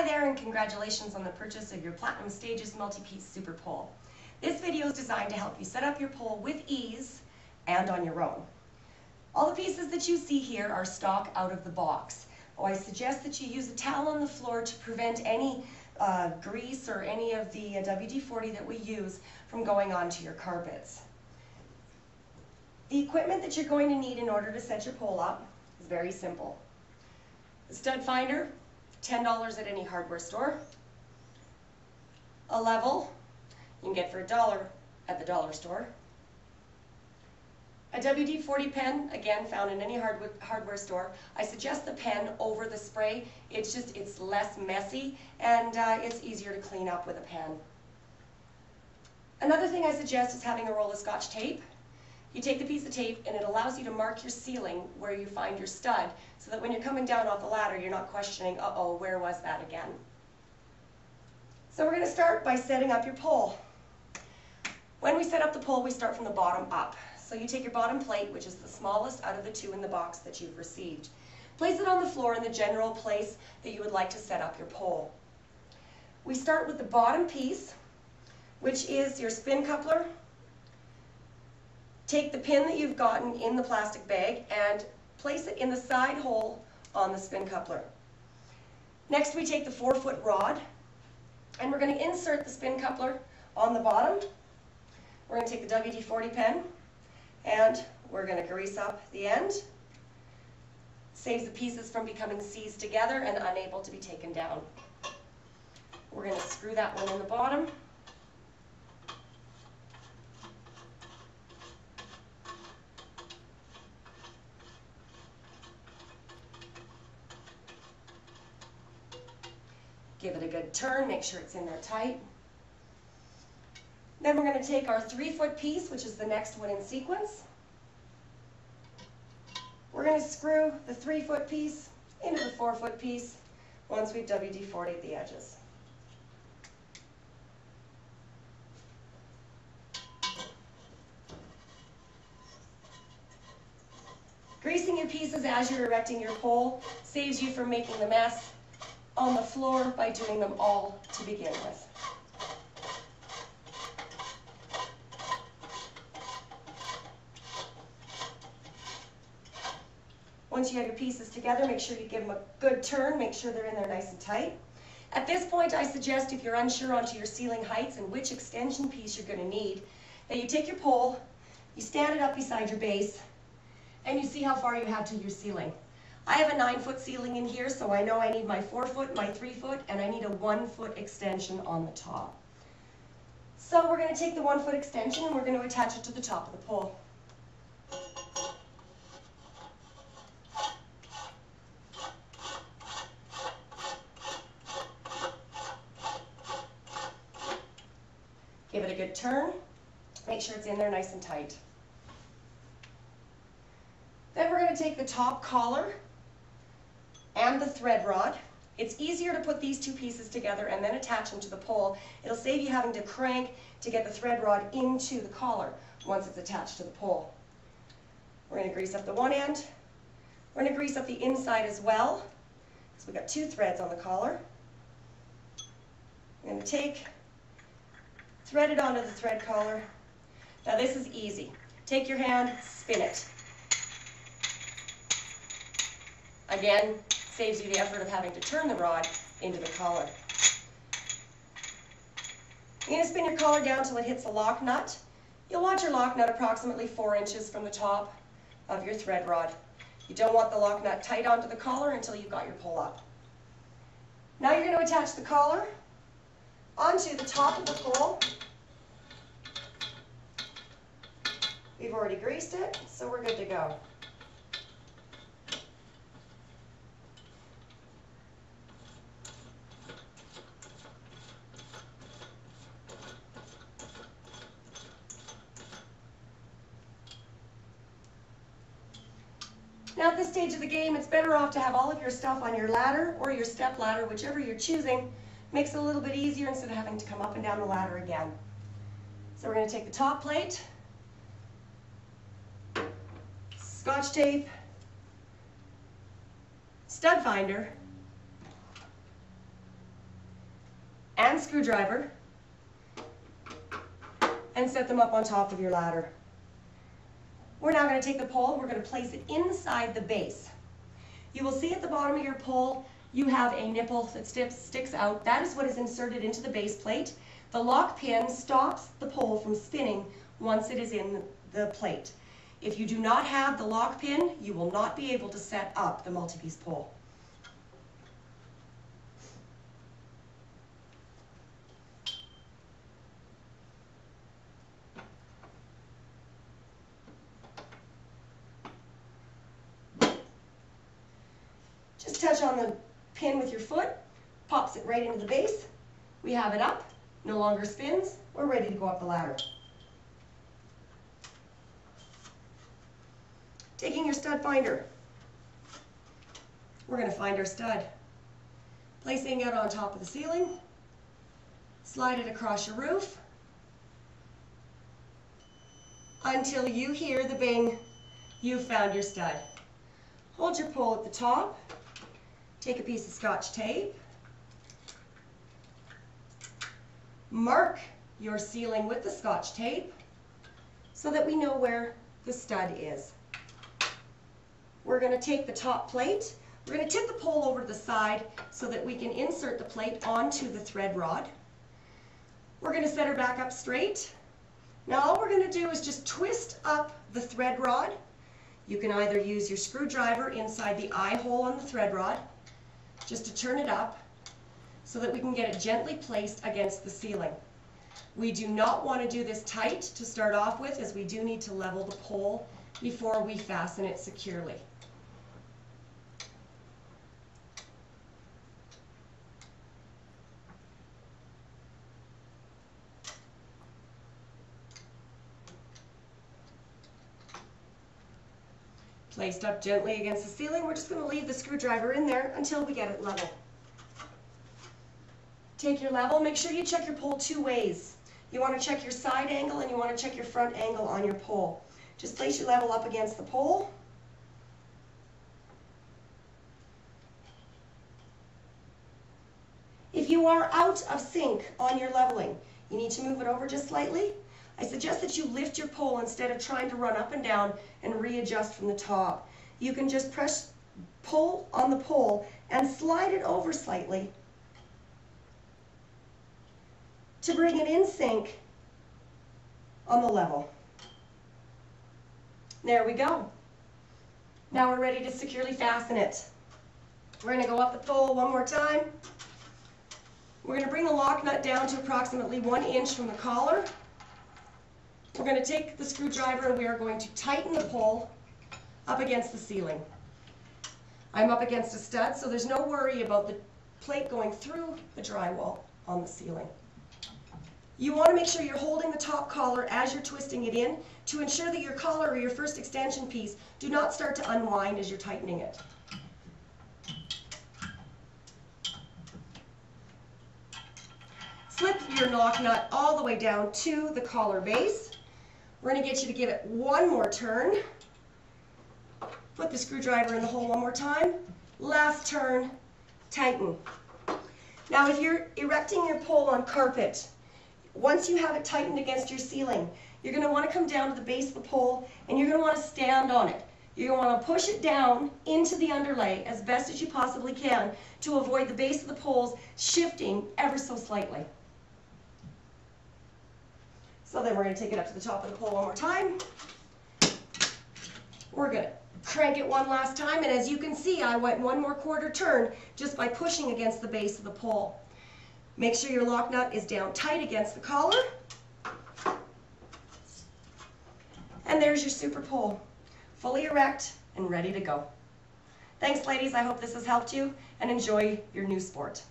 Hi there, and congratulations on the purchase of your Platinum Stages Multipiece SuperPole. This video is designed to help you set up your pole with ease and on your own. All the pieces that you see here are stock out of the box. I suggest that you use a towel on the floor to prevent any grease or any of the WD-40 that we use from going onto your carpets. The equipment that you're going to need in order to set your pole up is very simple. The stud finder, $10 at any hardware store. A level, you can get for $1 at the dollar store. A WD-40 pen, again found in any hardware store. I suggest the pen over the spray. It's less messy and it's easier to clean up with a pen. Another thing I suggest is having a roll of Scotch tape. You take the piece of tape and it allows you to mark your ceiling where you find your stud so that when you're coming down off the ladder you're not questioning, uh-oh, where was that again? So we're going to start by setting up your pole. When we set up the pole, we start from the bottom up. So you take your bottom plate, which is the smallest out of the two in the box that you've received. Place it on the floor in the general place that you would like to set up your pole. We start with the bottom piece, which is your spin coupler. Take the pin that you've gotten in the plastic bag and place it in the side hole on the spin coupler. Next we take the 4-foot rod and we're going to insert the spin coupler on the bottom. We're going to take the WD-40 pen and we're going to grease up the end. Saves the pieces from becoming seized together and unable to be taken down. We're going to screw that one in the bottom. Give it a good turn, make sure it's in there tight. Then we're going to take our 3-foot piece, which is the next one in sequence. We're going to screw the 3-foot piece into the 4-foot piece once we've WD-40'd the edges. Greasing your pieces as you're erecting your pole saves you from making the mess on the floor by doing them all to begin with. Once you have your pieces together, make sure you give them a good turn, make sure they're in there nice and tight. At this point, I suggest if you're unsure onto your ceiling heights and which extension piece you're going to need, that you take your pole, you stand it up beside your base, and you see how far you have to your ceiling. I have a 9-foot ceiling in here, so I know I need my 4-foot, my 3-foot, and I need a 1-foot extension on the top. So we're going to take the 1-foot extension and we're going to attach it to the top of the pole. Give it a good turn. Make sure it's in there nice and tight. Then we're going to take the top collar and the thread rod. It's easier to put these two pieces together and then attach them to the pole. It'll save you having to crank to get the thread rod into the collar once it's attached to the pole. We're going to grease up the one end. We're going to grease up the inside as well, because we've got 2 threads on the collar. I'm going to take, thread it onto the thread collar. Now this is easy. Take your hand, spin it. Again, saves you the effort of having to turn the rod into the collar. You're going to spin your collar down till it hits the lock nut. You'll want your lock nut approximately 4 inches from the top of your thread rod. You don't want the lock nut tight onto the collar until you've got your pole up. Now you're going to attach the collar onto the top of the pole. We've already greased it, so we're good to go. Now at this stage of the game, it's better off to have all of your stuff on your ladder or your step ladder, whichever you're choosing. Makes it a little bit easier instead of having to come up and down the ladder again. So we're going to take the top plate, Scotch tape, stud finder, and screwdriver and set them up on top of your ladder. We're now going to take the pole, we're going to place it inside the base. You will see at the bottom of your pole you have a nipple that sticks out. That is what is inserted into the base plate. The lock pin stops the pole from spinning once it is in the plate. If you do not have the lock pin, you will not be able to set up the multi-piece pole. Just touch on the pin with your foot, pops it right into the base. We have it up, no longer spins. We're ready to go up the ladder. Taking your stud finder, we're going to find our stud. Placing it on top of the ceiling, slide it across your roof until you hear the bing, you've found your stud. Hold your pole at the top, take a piece of Scotch tape, mark your ceiling with the Scotch tape so that we know where the stud is. We're going to take the top plate, we're going to tip the pole over to the side so that we can insert the plate onto the thread rod. We're going to set her back up straight. Now all we're going to do is just twist up the thread rod. You can either use your screwdriver inside the eye hole on the thread rod just to turn it up so that we can get it gently placed against the ceiling. We do not want to do this tight to start off with, as we do need to level the pole before we fasten it securely. Placed up gently against the ceiling, we're just going to leave the screwdriver in there until we get it level. Take your level, make sure you check your pole two ways. You want to check your side angle and you want to check your front angle on your pole. Just place your level up against the pole. If you are out of sync on your leveling, you need to move it over just slightly. I suggest that you lift your pole instead of trying to run up and down and readjust from the top. You can just pull on the pole and slide it over slightly to bring it in sync on the level. There we go. Now we're ready to securely fasten it. We're going to go up the pole one more time. We're going to bring the lock nut down to approximately 1 inch from the collar. We're going to take the screwdriver and we are going to tighten the pole up against the ceiling. I'm up against a stud, so there's no worry about the plate going through the drywall on the ceiling. You want to make sure you're holding the top collar as you're twisting it in to ensure that your collar or your first extension piece do not start to unwind as you're tightening it. Slip your lock nut all the way down to the collar base. We're going to get you to give it one more turn. Put the screwdriver in the hole one more time. Last turn, tighten. Now if you're erecting your pole on carpet, once you have it tightened against your ceiling, you're going to want to come down to the base of the pole and you're going to want to stand on it. You're going to want to push it down into the underlay as best as you possibly can to avoid the base of the poles shifting ever so slightly. So then we're going to take it up to the top of the pole one more time. We're going to crank it one last time, and as you can see, I went one more quarter turn just by pushing against the base of the pole. Make sure your lock nut is down tight against the collar. And there's your super pole, fully erect and ready to go. Thanks, ladies. I hope this has helped you, and enjoy your new sport.